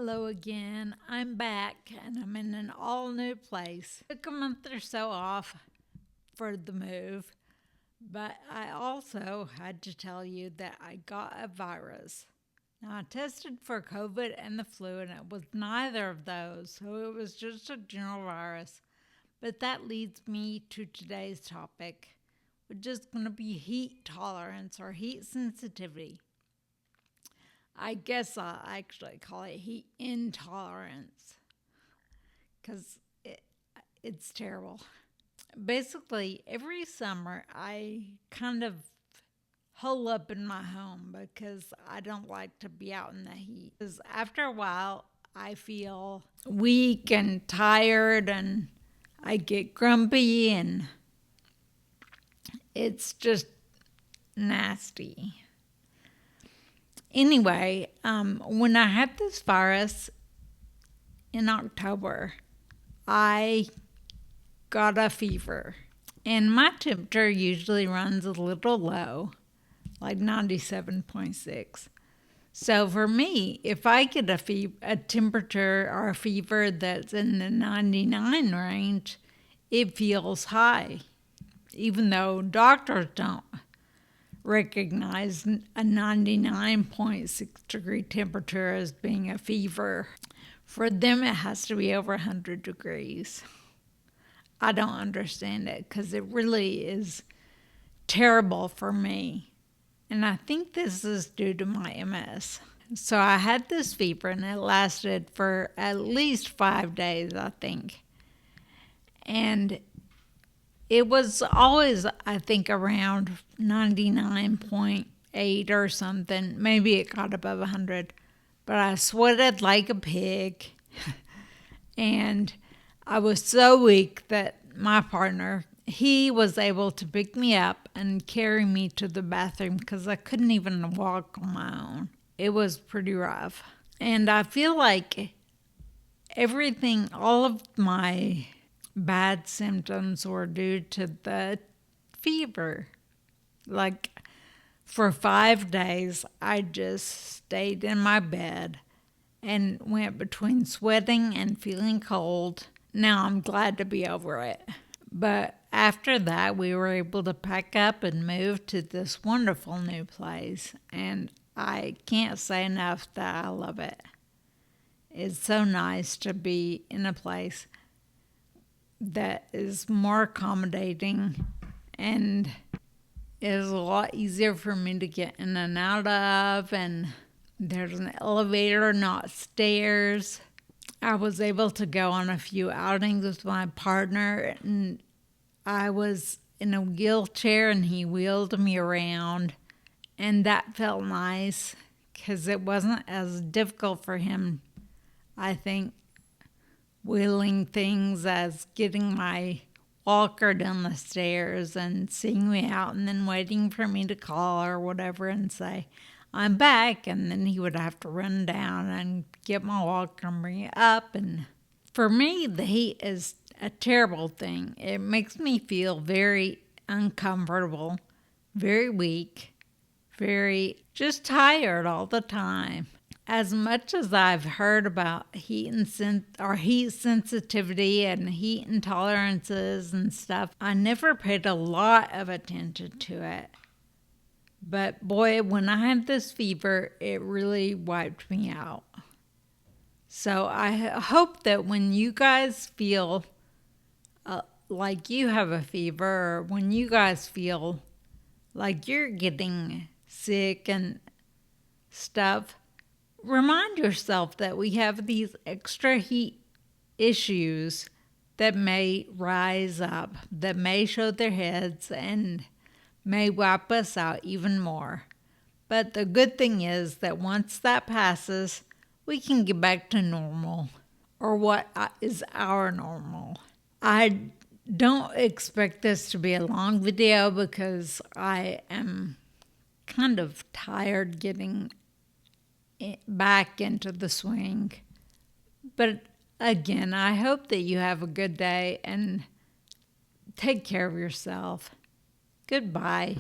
Hello again. I'm back and I'm in an all new place. Took a month or so off for the move, but I also had to tell you that I got a virus. Now, I tested for COVID and the flu, and it was neither of those, so it was just a general virus. But that leads me to today's topic, which is going to be heat tolerance or heat sensitivity. I guess I'll actually call it heat intolerance because it's terrible. Basically, every summer I kind of hole up in my home because I don't like to be out in the heat. Because after a while, I feel weak and tired and I get grumpy and it's just nasty. Anyway, when I had this virus in October, I got a fever. And my temperature usually runs a little low, like 97.6. So for me, if I get a temperature or a fever that's in the 99 range, it feels high, even though doctors don't recognize a 99.6 degree temperature as being a fever. For them, it has to be over 100 degrees. I don't understand it because it really is terrible for me. And I think this is due to my MS. So I had this fever and it lasted for at least 5 days, I think. And it was always, I think, around 99.8 or something. Maybe it got above 100. But I sweated like a pig. And I was so weak that my partner, he was able to pick me up and carry me to the bathroom because I couldn't even walk on my own. It was pretty rough. And I feel like everything, all of my bad symptoms were due to the fever. Like for 5 days, I just stayed in my bed and went between sweating and feeling cold. Now I'm glad to be over it. But after that, we were able to pack up and move to this wonderful new place. And I can't say enough that I love it. It's so nice to be in a place that is more accommodating and is a lot easier for me to get in and out of, and there's an elevator, not stairs. I was able to go on a few outings with my partner, and I was in a wheelchair and he wheeled me around, and that felt nice because it wasn't as difficult for him, I think, wheeling things as getting my walker down the stairs and seeing me out and then waiting for me to call or whatever and say, I'm back. And then he would have to run down and get my walker and bring it up. And for me, the heat is a terrible thing. It makes me feel very uncomfortable, very weak, very just tired all the time. As much as I've heard about heat sensitivity and heat intolerances and stuff, I never paid a lot of attention to it. But boy, when I had this fever, it really wiped me out. So I hope that when you guys feel like you have a fever, or when you guys feel like you're getting sick and stuff, remind yourself that we have these extra heat issues that may rise up, that may show their heads and may wipe us out even more. But the good thing is that once that passes, we can get back to normal, or what is our normal. I don't expect this to be a long video because I am kind of tired getting back into the swing. But again, I hope that you have a good day and take care of yourself. Goodbye.